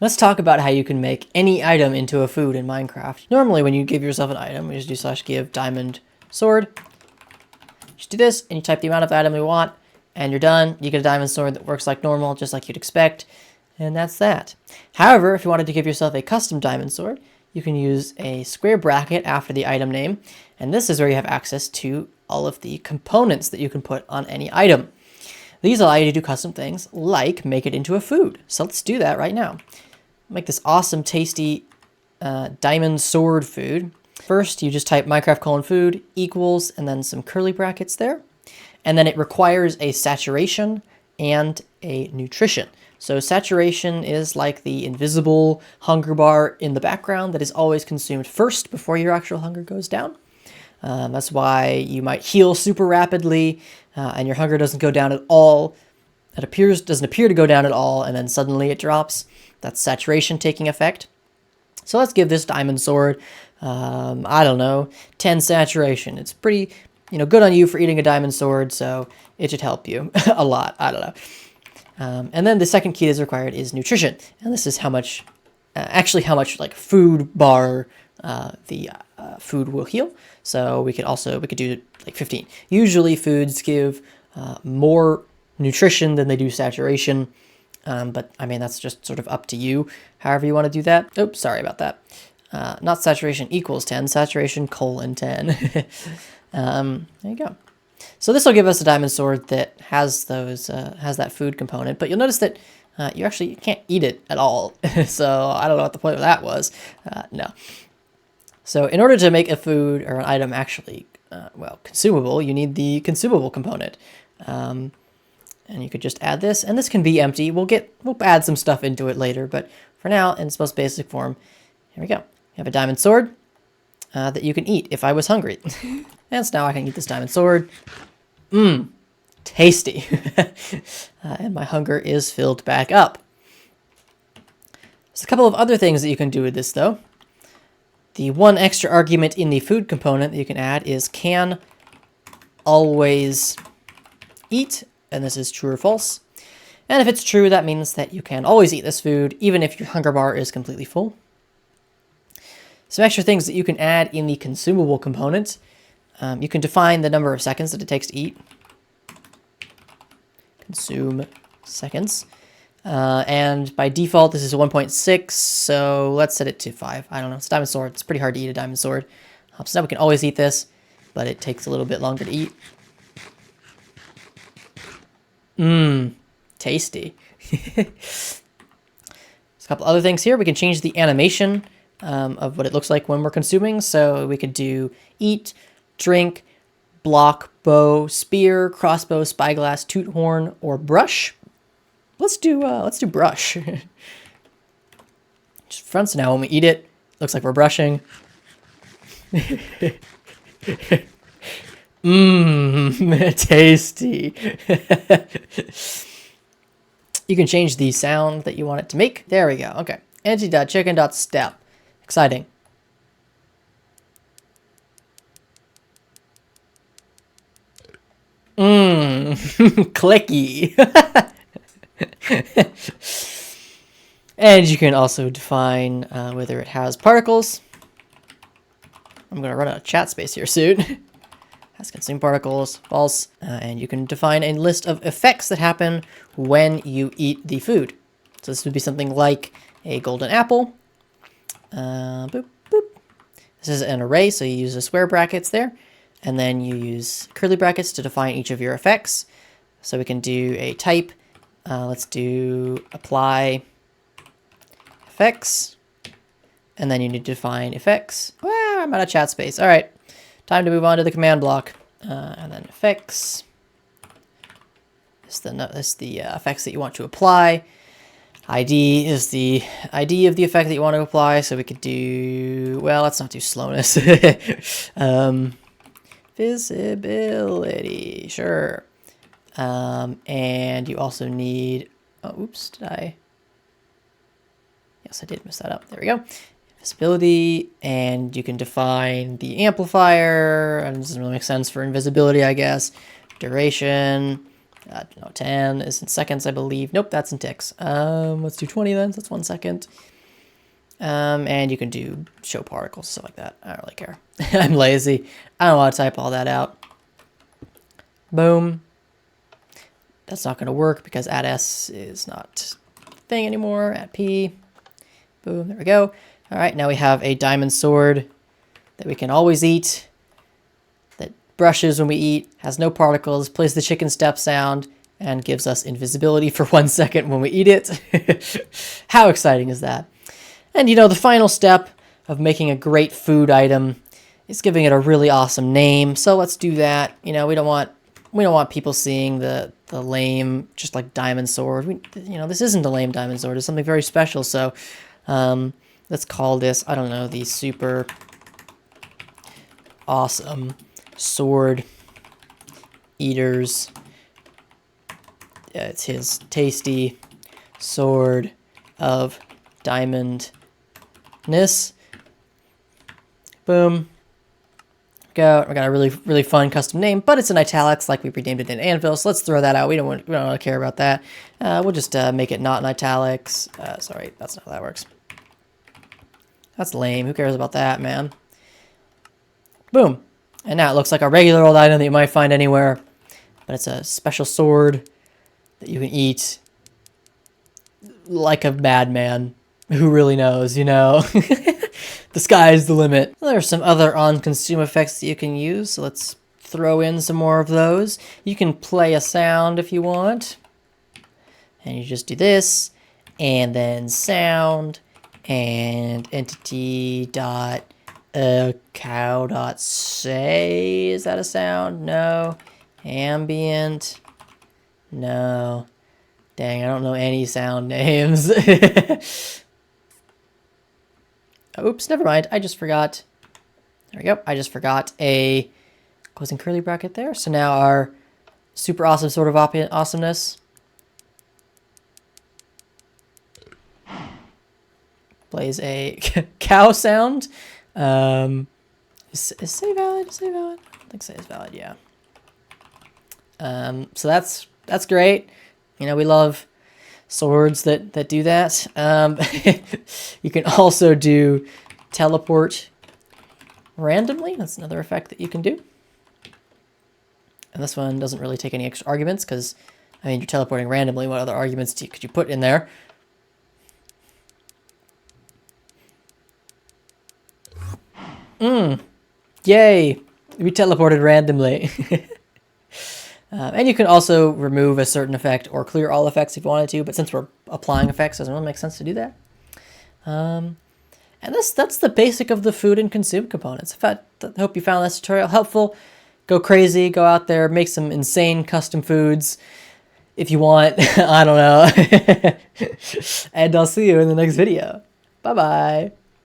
Let's talk about how you can make any item into a food in Minecraft. Normally when you give yourself an item, you just do /give diamond sword. Just do this and you type the amount of the item you want and you're done. You get a diamond sword that works like normal, just like you'd expect. And that's that. However, if you wanted to give yourself a custom diamond sword, you can use a square bracket after the item name. And this is where you have access to all of the components that you can put on any item. These allow you to do custom things like make it into a food. So let's do that right now. Make this awesome, tasty diamond sword food. First, you just type Minecraft:food equals and then some curly brackets there. And then it requires a saturation and a nutrition. So saturation is like the invisible hunger bar in the background that is always consumed first before your actual hunger goes down. That's why you might heal super rapidly and your hunger doesn't go down at all. It doesn't appear to go down at all, and then suddenly it drops. That's saturation taking effect. So let's give this diamond sword, I don't know, 10 saturation. It's pretty, good on you for eating a diamond sword, so it should help you a lot. I don't know. And then the second key that's required is nutrition, and this is how much like food bar the food will heal. So we could do like 15. Usually foods give more nutrition than they do saturation. But I mean, that's just sort of up to you, however you want to do that. Oops, sorry about that. Not saturation equals 10, saturation : 10. There you go. So this will give us a diamond sword that has that food component, but you'll notice that you can't eat it at all. So I don't know what the point of that was. No. So in order to make a food or an item actually, consumable, you need the consumable component. And you could just add this, and this can be empty. We'll add some stuff into it later, but for now, in its most basic form, here we go. You have a diamond sword that you can eat if I was hungry. And so now I can eat this diamond sword. Mmm, tasty. And my hunger is filled back up. There's a couple of other things that you can do with this, though. The one extra argument in the food component that you can add is can always eat. And this is true or false. And if it's true, that means that you can always eat this food, even if your hunger bar is completely full. Some extra things that you can add in the consumable component. You can define the number of seconds that it takes to eat. Consume seconds. And by default, this is 1.6, so let's set it to 5. I don't know, it's a diamond sword. It's pretty hard to eat a diamond sword. So now we can always eat this, but it takes a little bit longer to eat. Mmm, tasty. There's a couple other things here. We can change the animation of what it looks like when we're consuming. So we could do eat, drink, block, bow, spear, crossbow, spyglass, toot horn, or brush. Let's do brush. Just front, so now when we eat it, looks like we're brushing. Mmm, tasty. You can change the sound that you want it to make. There we go. Okay. Anti.chicken.step. Exciting. Mmm, clicky. And you can also define whether it has particles. I'm going to run out of chat space here soon. Has consume particles, false, and you can define a list of effects that happen when you eat the food. So this would be something like a golden apple. Boop, boop. This is an array, so you use the square brackets there, and then you use curly brackets to define each of your effects. So we can do a type. Let's do apply effects, and then you need to define effects. Well, I'm out of chat space. All right. Time to move on to the command block, and then effects. This is the effects that you want to apply. ID is the ID of the effect that you want to apply. So we could do, well, let's not do slowness. Visibility, sure. And you also need, oh, oops, did I? Yes, I did mess that up. There we go. Visibility, and you can define the amplifier, and it doesn't really make sense for invisibility, I guess. Duration, No, 10 is in seconds, I believe. Nope, that's in ticks. Let's do 20 then, so that's 1 second. And you can do show particles, stuff like that. I don't really care. I'm lazy. I don't want to type all that out. Boom. That's not going to work because add S is not a thing anymore. Add P. Boom, there we go. All right, now we have a diamond sword that we can always eat, that brushes when we eat, has no particles, plays the chicken step sound, and gives us invisibility for 1 second when we eat it. How exciting is that? And you know, the final step of making a great food item is giving it a really awesome name. So let's do that. You know, we don't want people seeing the lame, just like diamond sword. You know, this isn't a lame diamond sword. It's something very special. So let's call this, I don't know, the super awesome sword eaters. It's his tasty sword of diamondness. Boom. We got a really fun custom name, but it's in italics like we renamed it in Anvil, so let's throw that out. We don't want to care about that. We'll just make it not in italics. Sorry, that's not how that works. That's lame. Who cares about that, man? Boom. And now it looks like a regular old item that you might find anywhere, but it's a special sword that you can eat like a madman. Who really knows, you know? The sky is the limit. Well, there are some other on-consume effects that you can use, so let's throw in some more of those. You can play a sound if you want. And you just do this, and then sound, and entity dot cow dot say. Is that a sound? No. Ambient. No. Dang, I don't know any sound names. Oops, never mind. I just forgot. There we go. I just forgot a closing curly bracket there. So now our super awesome sort of awesomeness plays a cow sound. Is say valid? Say valid? I think say is valid, yeah. So that's great. You know, we love swords that do that. You can also do teleport randomly. That's another effect that you can do. And this one doesn't really take any extra arguments because, I mean, you're teleporting randomly. What other arguments could you put in there? Yay! We teleported randomly. And you can also remove a certain effect or clear all effects if you wanted to, but since we're applying effects, it doesn't really make sense to do that. And that's the basic of the food and consume components. I hope you found this tutorial helpful. Go crazy, go out there, make some insane custom foods if you want. I don't know. And I'll see you in the next video. Bye-bye.